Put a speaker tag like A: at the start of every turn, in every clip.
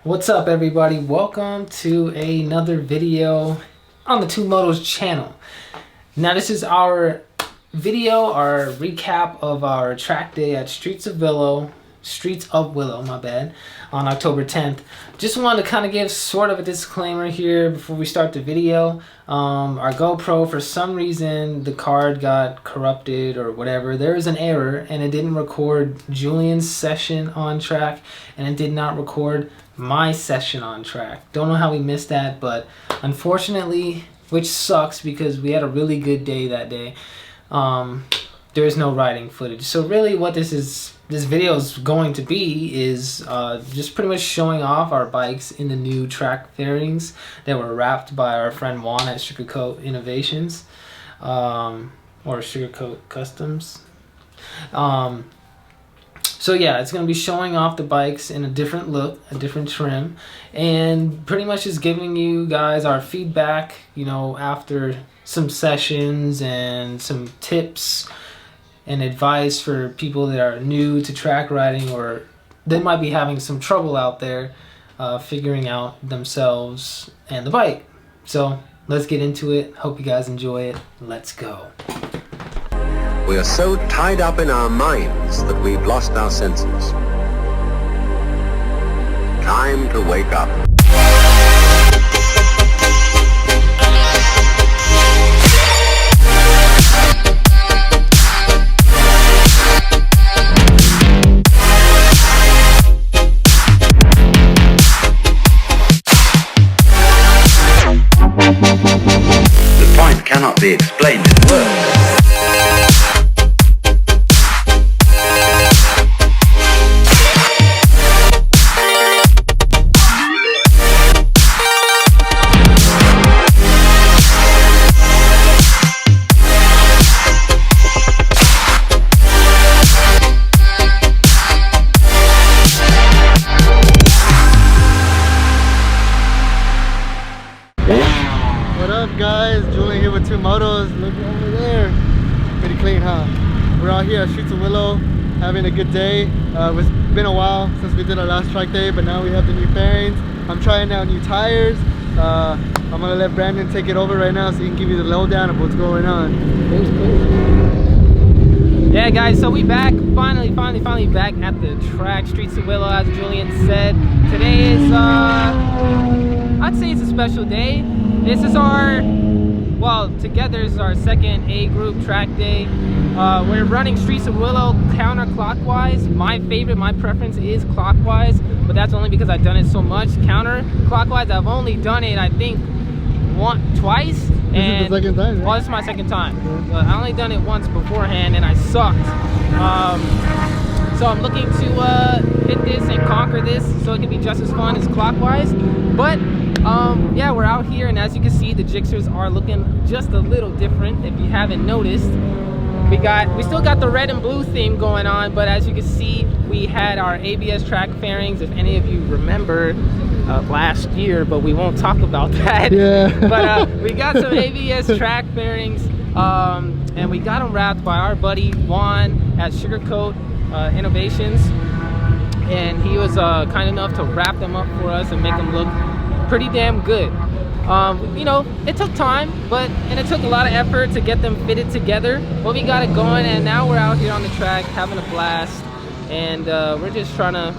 A: What's up, everybody? Welcome to another video on the Two Motos channel. Now this is our video, our recap of our track day at Streets of Willow, my bad, on October 10th. Just wanted to kind of give sort of a disclaimer here before we start the video. Our GoPro, for some reason, the card got corrupted or whatever. There was an error and it didn't record Julian's session on track, and it did not record my session on track. Don't know how we missed that, but unfortunately, which sucks because we had a really good day that day, there is no riding footage. So really what this video is going to be is just pretty much showing off our bikes in the new track fairings that were wrapped by our friend Juan at Sugarcoat Innovations, or Sugarcoat Customs. So yeah, it's going to be showing off the bikes in a different look, a different trim, and pretty much just giving you guys our feedback, you know, after some sessions and some tips and advice for people that are new to track riding or they might be having some trouble out there figuring out themselves and the bike. So let's get into it. Hope you guys enjoy it. Let's go.
B: We are so tied up in our minds that we've lost our senses. Time to wake up. The point cannot be explained in words.
C: What up, guys? Julian here with Two Motos. Look over there. Pretty clean, huh? We're out here at Streets of Willow having a good day. It's been a while since we did our last track day, but now we have the new fairings. I'm trying out new tires. I'm gonna let Brandon take it over right now so he can give you the lowdown of what's going on.
A: Yeah, guys, so we back, finally back at the track, Streets of Willow, as Julian said. Today is, I'd say it's a special day. This is our, well, together is our second A group track day. We're running Streets of Willow counterclockwise. My preference is clockwise, but that's only because I've done it so much. Counterclockwise, I've only done it, I think, twice.
C: This is the second time, right?
A: Well, this is my second time. But I only done it once beforehand and I sucked. So I'm looking to hit this and conquer this so it can be just as fun as clockwise. But yeah, we're out here, and as you can see, the Gixxers are looking just a little different. If you haven't noticed, we still got the red and blue theme going on, but as you can see, we had our ABS track fairings, if any of you remember, last year, but we won't talk about that.
C: Yeah.
A: But we got some ABS track fairings, and we got them wrapped by our buddy Juan at Sugarcoat Innovations, and he was kind enough to wrap them up for us and make them look pretty damn good. You know, it took time, and it took a lot of effort to get them fitted together, but we got it going, and now we're out here on the track having a blast, and we're just trying to,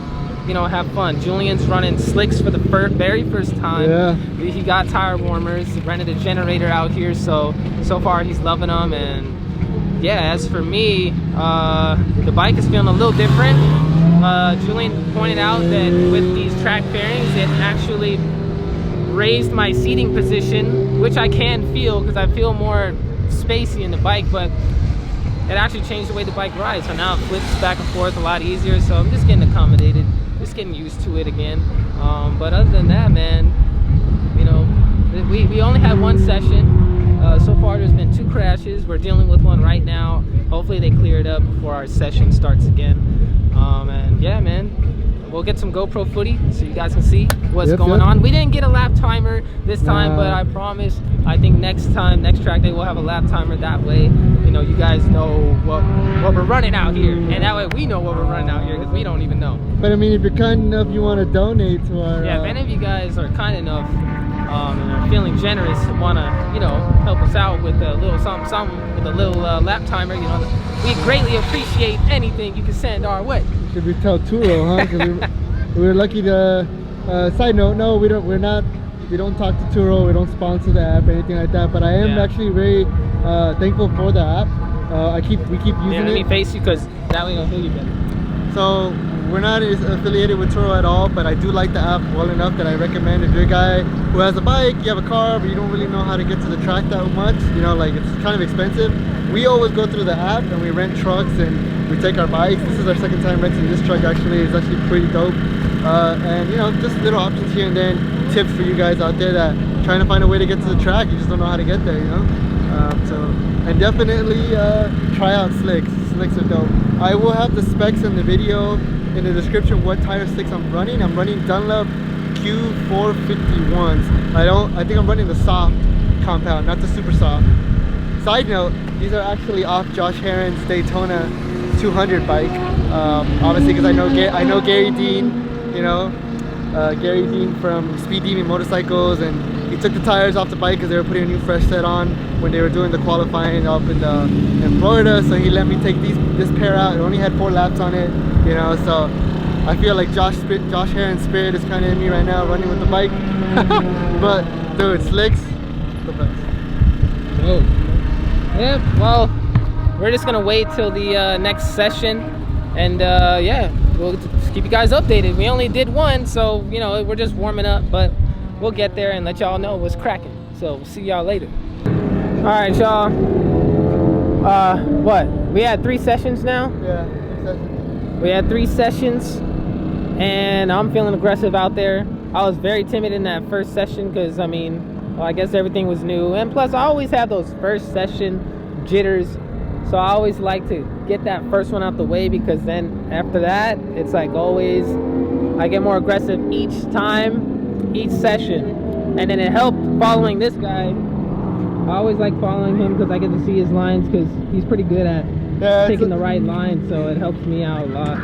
A: you know, have fun. Julian's running slicks for the very first time.
C: Yeah.
A: He got tire warmers, rented a generator out here, so far he's loving them. And yeah, as for me, the bike is feeling a little different. Julian pointed out that with these track fairings, it actually raised my seating position, which I can feel because I feel more spacey in the bike, but it actually changed the way the bike rides. So now it flips back and forth a lot easier, so I'm just getting accommodated, just getting used to it again. But other than that, man, you know, we only had one session. So far there's been 2 crashes. We're dealing with one right now. Hopefully they clear it up before our session starts again. And yeah, man, we'll get some GoPro footage so you guys can see what's going on. We didn't get a lap timer this time, but I promise I think next track day, we'll have a lap timer. That way, you know, you guys know what we're running out here, and that way we know what we're running out here, because we don't even know.
C: But I mean, if you're kind enough, you want to donate to our...
A: Yeah, if any of you guys are kind enough and are feeling generous and want to, you know, help us out with a little something, with a little lap timer, you know, we greatly appreciate anything you can send our way.
C: Should we tell Turo, huh? 'Cause we were lucky to... side note, no, we don't talk to Turo, we don't sponsor the app or anything like that, but I am actually very thankful for the app. We keep using it.
A: Let me face you, because that way I'll hear you better.
C: So we're not affiliated with Turo at all, but I do like the app well enough that I recommend. If you're a guy who has a bike, you have a car, but you don't really know how to get to the track that much, you know, like it's kind of expensive, we always go through the app and we rent trucks and we take our bikes. This is our second time renting this truck. Actually, it's actually pretty dope. And you know, just little options here and then, tips for you guys out there that trying to find a way to get to the track, you just don't know how to get there, you know. And definitely try out slicks. Slicks are dope. I will have the specs in the video in the description, what tire slicks I'm running. I'm running Dunlop Q451s. I think I'm running the soft compound, not the super soft. Side note, these are actually off Josh Herron's Daytona 200 bike. Obviously, because I know Gary Dean, you know, Gary Dean from Speed Demon Motorcycles, and he took the tires off the bike because they were putting a new fresh set on when they were doing the qualifying up in Florida. So he let me take this pair out. It only had 4 laps on it, you know. So I feel like Josh Herron's spirit is kind of in me right now, running with the bike. But dude, slicks, the best.
A: Oh. Yep. Well, we're just gonna wait till the next session, and yeah, we'll just keep you guys updated. We only did one, so you know, we're just warming up, but we'll get there and let y'all know what's cracking. So we'll see y'all later. All right, y'all. What? We had 3 sessions now?
C: Yeah, 3 sessions.
A: We had 3 sessions, and I'm feeling aggressive out there. I was very timid in that first session because, I mean, well, I guess everything was new. And plus, I always have those first session jitters. So I always like to get that first one out the way, because then after that, it's like always, I get more aggressive each time, each session. And then it helped following this guy. I always like following him because I get to see his lines, because he's pretty good at taking the right line, so it helps me out a lot.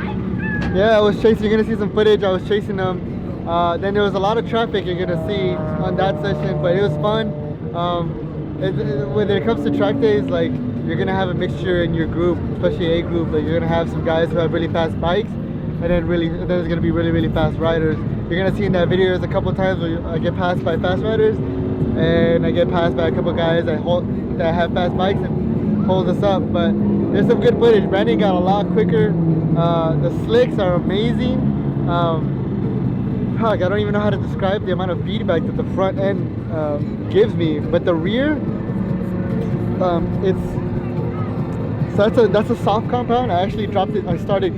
C: Yeah, I was chasing, you're gonna see some footage, I was chasing them. Then there was a lot of traffic you're gonna see on that session, but it was fun. When it comes to track days, like, you're gonna have a mixture in your group, especially A group. Like, you're gonna have some guys who have really fast bikes, and then there's gonna be really fast riders. You're gonna see in that video there's a couple times where I get passed by fast riders, and I get passed by a couple guys that have fast bikes and hold us up. But there's some good footage. Brandon got a lot quicker. The slicks are amazing. I don't even know how to describe the amount of feedback that the front end gives me, but the rear, that's a soft compound. I actually dropped it. I started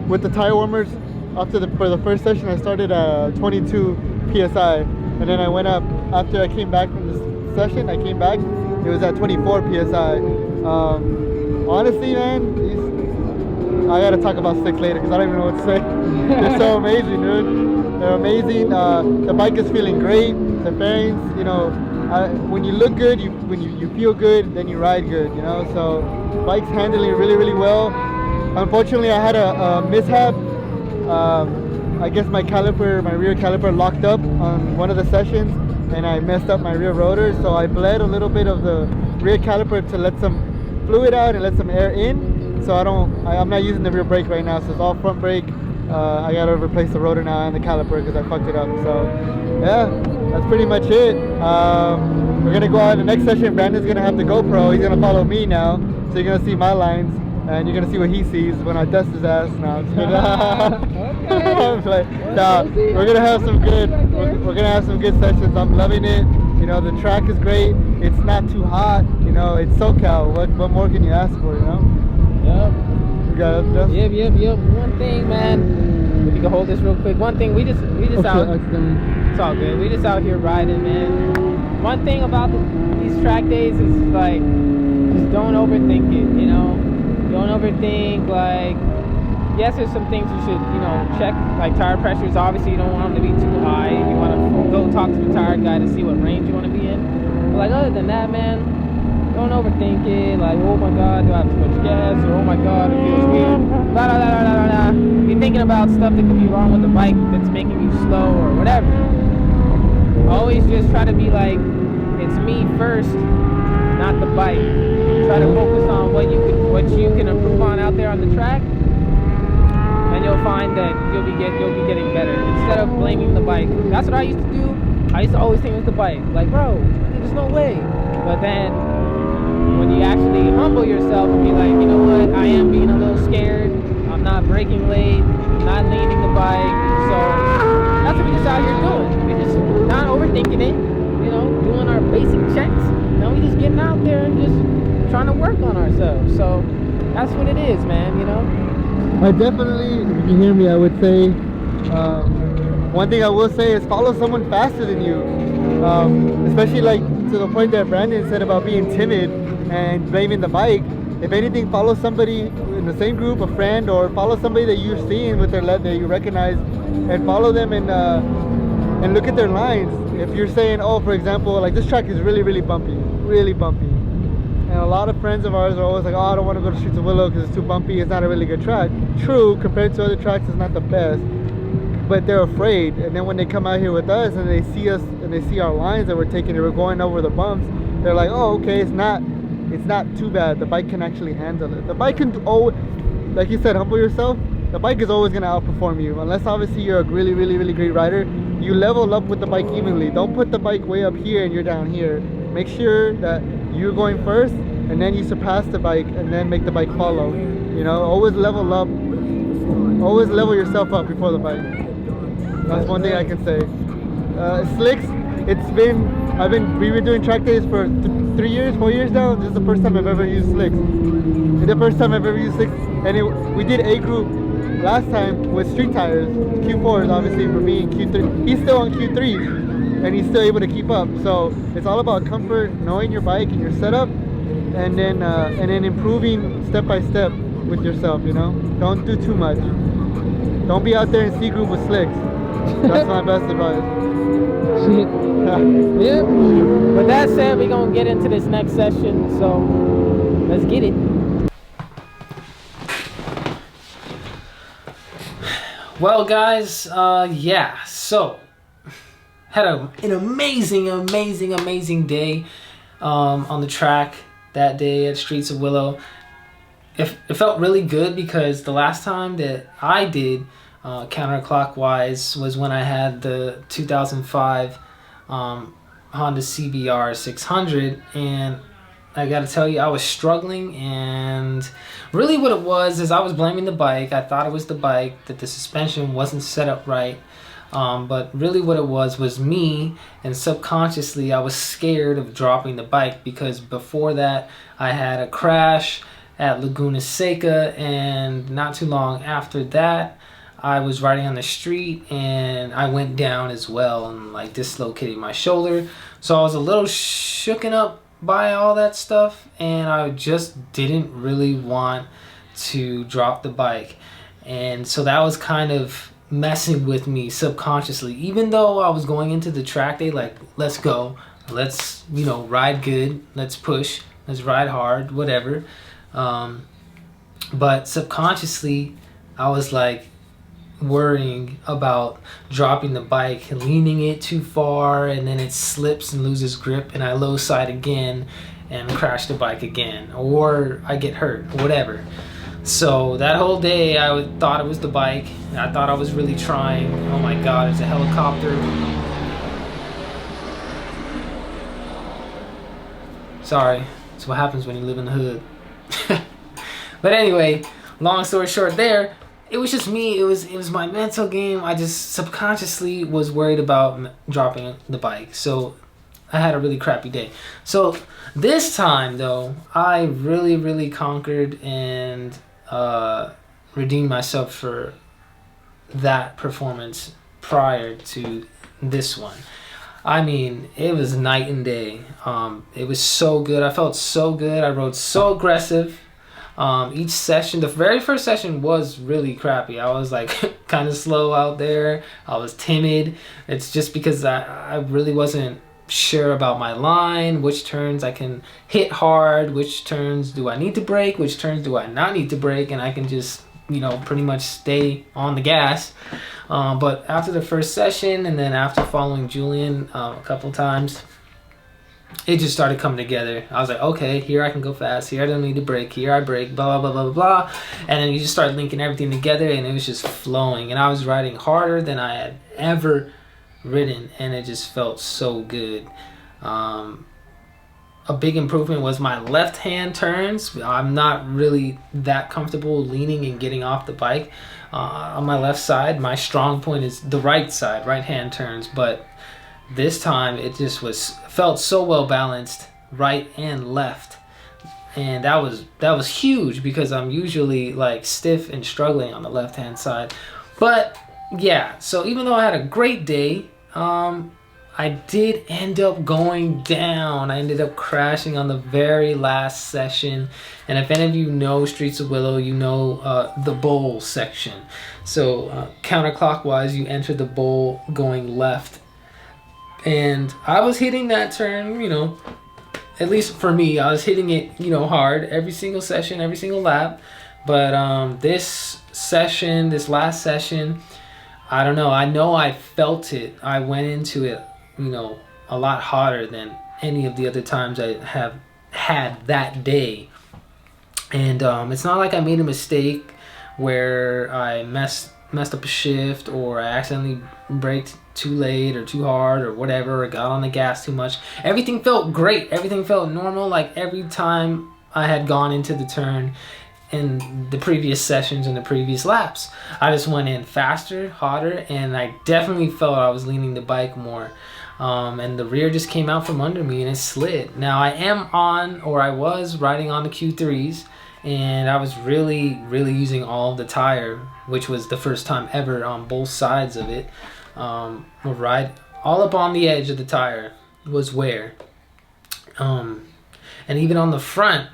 C: with the tire warmers for the first session. I started at 22 psi, and then I went up after I came back from this session. I came back, it was at 24 psi. Honestly, man, I gotta talk about slicks later because I don't even know what to say. They're so amazing, dude. They're amazing. The bike is feeling great. The fairings, you know, when you look good, when you feel good, then you ride good, you know. So bike's handling really well. Unfortunately, I had a mishap. I guess my rear caliper locked up on one of the sessions, and I messed up my rear rotor. So I bled a little bit of the rear caliper to let some fluid out and let some air in. So I'm not using the rear brake right now. So it's all front brake. I gotta replace the rotor now and the caliper because I fucked it up. So yeah, that's pretty much it. We're gonna go on the next session. Brandon's gonna have the GoPro. He's gonna follow me now, so you're gonna see my lines and you're gonna see what he sees when I dust his ass. Now we're gonna have some good. We're gonna have some good sessions. I'm loving it. You know, the track is great. It's not too hot. You know, it's SoCal. What more can you ask for? You know.
A: Yep.
C: Yep.
A: One thing, man, if you can hold this real quick. One thing, we just out. It's all good. We just out here riding, man. One thing about these track days is like, just don't overthink it. You know, don't overthink. Like, yes, there's some things you should, you know, check. Like tire pressures. Obviously, you don't want them to be too high. You want to go talk to the tire guy to see what range you want to be in. But like other than that, man, don't overthink it. Like, oh my god, do I have too much gas? Or oh my god, it feels weird. Blah blah blah blah blah blah. You're thinking about stuff that could be wrong with the bike that's making you slow or whatever. Always just try to be like, it's me first, not the bike. Try to focus on what you can improve on out there on the track, and you'll find that you'll be getting better instead of blaming the bike. That's what I used to do. I used to always think it was the bike. Like, bro, there's no way. But then when you actually humble yourself and be like, you know what, I am being a little scared. I'm not braking late. I'm not leaning the bike. So that's what we're just out here doing. We're just not overthinking it. You know, doing our basic checks. Now we just getting out there and just trying to work on ourselves. So that's what it is, man, you know.
C: I definitely, if you can hear me, I would say one thing I will say is follow someone faster than you, especially like to the point that Brandon said about being timid and blaming the bike. If anything, follow somebody in the same group, a friend, or follow somebody that you're seeing with their lead that you recognize, and follow them and look at their lines. If you're saying, oh, for example, like this track is really bumpy, and a lot of friends of ours are always like, oh, I don't want to go to Streets of Willow because it's too bumpy, it's not a really good track. True, compared to other tracks, it's not the best, but they're afraid. And then when they come out here with us and they see us and they see our lines that we're taking and we're going over the bumps, they're like, oh, okay, it's not too bad. The bike can actually handle it. The bike can always, like you said, humble yourself. The bike is always going to outperform you, unless obviously you're a really great rider. You level up with the bike evenly. Don't put the bike way up here and you're down here. Make sure that you're going first and then you surpass the bike and then make the bike follow. You know, always level up. Always level yourself up before the bike. That's one thing I can say. Slicks, we've been doing track days for 4 years now. This is the first time I've ever used slicks. It's the first time I've ever used slicks. And we did A group last time with street tires, Q4s obviously for me, and Q3. He's still on Q3s and he's still able to keep up. So it's all about comfort, knowing your bike and your setup, and then improving step by step with yourself, you know. Don't do too much. Don't be out there in C group with slicks. That's my best advice.
A: Shit. Yep. With that said, we're gonna get into this next session, so let's get it. Well, guys, yeah, so had an amazing day on the track that day at Streets of Willow. It felt really good because the last time that I did counterclockwise was when I had the 2005 Honda CBR 600, and I gotta tell you, I was struggling, and really what it was is I was blaming the bike. I thought it was the bike, that the suspension wasn't set up right, but really what it was me, and subconsciously I was scared of dropping the bike because before that I had a crash at Laguna Seca, and not too long after that I was riding on the street and I went down as well and like dislocated my shoulder. So I was a little shooken up by all that stuff, and I just didn't really want to drop the bike, and so that was kind of messing with me subconsciously, even though I was going into the track day like, let's go, let's, you know, ride good, let's push, let's ride hard, whatever, but subconsciously I was like worrying about dropping the bike, leaning it too far, and then it slips and loses grip and I low side again and crash the bike again, or I get hurt, or whatever. So that whole day I thought it was the bike. I thought I was really trying. Oh my god, it's a helicopter. Sorry, that's what happens when you live in the hood. But anyway, long story short there, it was just me. It was my mental game. I just subconsciously was worried about dropping the bike. So I had a really crappy day. So this time though, I really conquered and redeemed myself for that performance prior to this one. I mean, it was night and day. It was so good. I felt so good. I rode so aggressive. Each session, the very first session was really crappy. I was like kind of slow out there. I was timid. It's just because I really wasn't sure about my line, which turns I can hit hard, which turns do I need to brake, which turns do I not need to brake, and I can just, you know, pretty much stay on the gas. But after the first session, and then after following Julian a couple times, it just started coming together. I was like, okay, here I can go fast, here I don't need to brake, here I brake, blah, blah, blah, blah, blah. And then you just start linking everything together, and it was just flowing. And I was riding harder than I had ever ridden, and it just felt so good. A big improvement was my left hand turns. I'm not really that comfortable leaning and getting off the bike on my left side. My strong point is the right side, right hand turns, but this time it just felt so well balanced, right and left. And that was huge, because I'm usually like stiff and struggling on the left hand side. But yeah, so even though I had a great day, I did end up going down. I ended up crashing on the very last session. And if any of you know Streets of Willow, you know the bowl section. So counterclockwise, you enter the bowl going left. And I was hitting that turn, you know, at least for me, I was hitting it, you know, hard every single session, every single lap. But this last session, I don't know. I know I felt it. I went into it, you know, a lot hotter than any of the other times I have had that day. And it's not like I made a mistake where I messed up a shift, or I accidentally braked too late or too hard or whatever, or got on the gas too much. Everything felt great. Everything felt normal, like every time I had gone into the turn in the previous sessions and the previous laps. I just went in faster, hotter, and I definitely felt I was leaning the bike more. And the rear just came out from under me and it slid. Now I was riding on the Q3s, and I was really using all of the tire, which was the first time ever on both sides of it. Ride all up on the edge of the tire was wear. And even on the front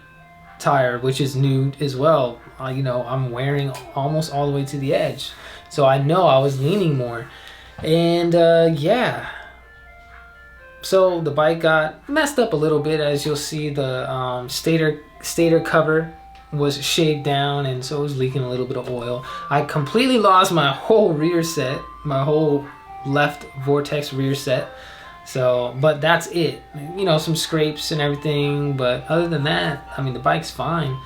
A: tire, which is new as well, you know, I'm wearing almost all the way to the edge. So I know I was leaning more. And yeah. So the bike got messed up a little bit. As you'll see, the stator cover was shaved down, and so it was leaking a little bit of oil. I completely lost my whole rear set, my whole left vortex rear set. So, but that's it. You know, some scrapes and everything, but other than that, I mean, the bike's fine.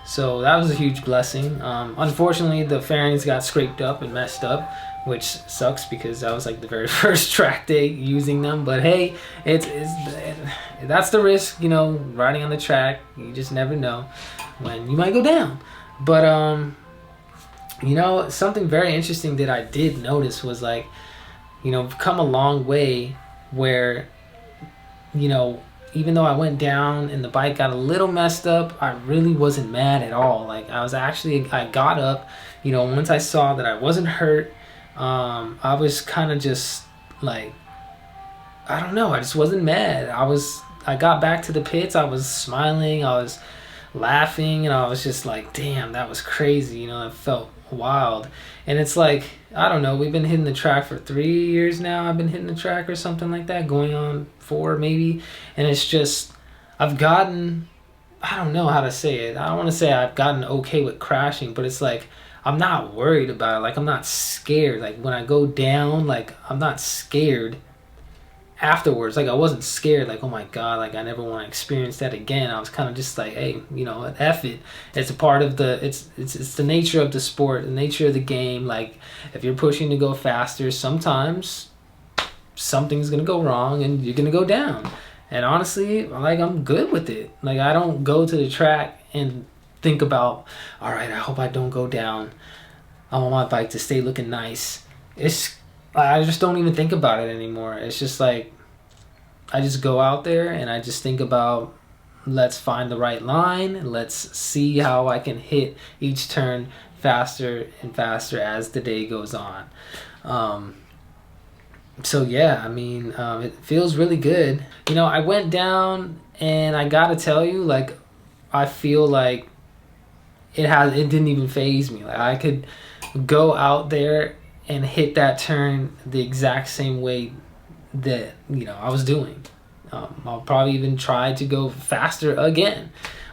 A: So that was a huge blessing. Unfortunately, the fairings got scraped up and messed up, which sucks because that was like the very first track day using them. But hey, that's the risk, you know, riding on the track. You just never know when you might go down. But you know, something very interesting that I did notice was, like, you know, I've come a long way where, you know, even though I went down and the bike got a little messed up, I really wasn't mad at all. Like, I got up, you know, once I saw that I wasn't hurt. I was kind of just like, I don't know, I just wasn't mad. I got back to the pits, I was smiling, I was laughing, and I was just like, damn, that was crazy, you know, it felt wild. And it's like, I don't know, we've been hitting the track for 3 years now. I've been hitting the track or something like that, going on 4 maybe. And it's just, I've gotten, I don't know how to say it. I don't want to say I've gotten okay with crashing, but it's like, I'm not worried about it. Like, I'm not scared. Like, when I go down, like, I'm not scared afterwards. Like, I wasn't scared, like, oh my god, like, I never want to experience that again. I was kind of just like, hey, you know, F it. It's a part of the, it's the nature of the sport, the nature of the game. Like, if you're pushing to go faster, sometimes something's gonna go wrong and you're gonna go down. And honestly, like, I'm good with it. Like, I don't go to the track and think about, all right, I hope I don't go down. I want my bike to stay looking nice. I just don't even think about it anymore. It's just like, I just go out there and I just think about, let's find the right line. Let's see how I can hit each turn faster and faster as the day goes on. So yeah, I mean, it feels really good. You know, I went down and I gotta tell you, like, I feel like it didn't even faze me. Like, I could go out there and hit that turn the exact same way that, you know, I was doing. I'll probably even try to go faster again.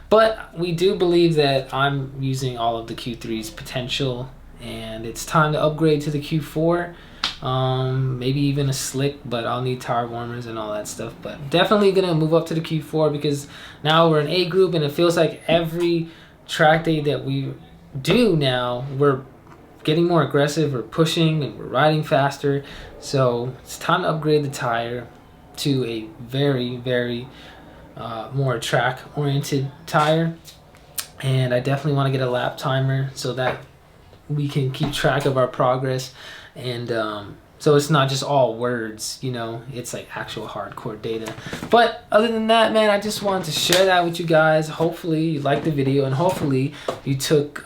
A: But we do believe that I'm using all of the Q3's potential, and it's time to upgrade to the Q4. Maybe even a slick, but I'll need tire warmers and all that stuff. But definitely gonna move up to the Q4 because now we're an A group, and it feels like every track day that we do now, we're getting more aggressive, we're pushing, and we're riding faster. So it's time to upgrade the tire to a very, very more track oriented tire. And I definitely want to get a lap timer so that we can keep track of our progress, and so it's not just all words, you know, it's like actual hardcore data. But other than that, man, I just wanted to share that with you guys. Hopefully you liked the video, and hopefully you took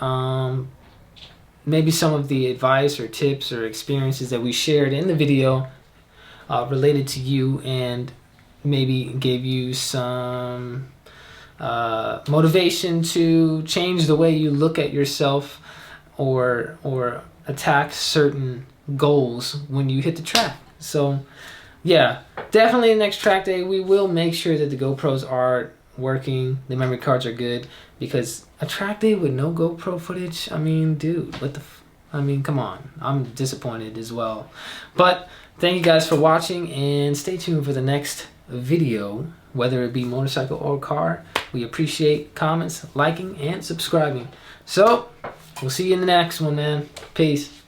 A: maybe some of the advice or tips or experiences that we shared in the video related to you, and maybe gave you some motivation to change the way you look at yourself or attack certain goals when you hit the track. So yeah, definitely the next track day we will make sure that the GoPros are working, the memory cards are good, because a track day with no GoPro footage, I mean, dude, what the I mean, come on, I'm disappointed as well. But thank you guys for watching, and stay tuned for the next video, whether it be motorcycle or car. We appreciate comments, liking, and subscribing. So we'll see you in the next one, man. Peace.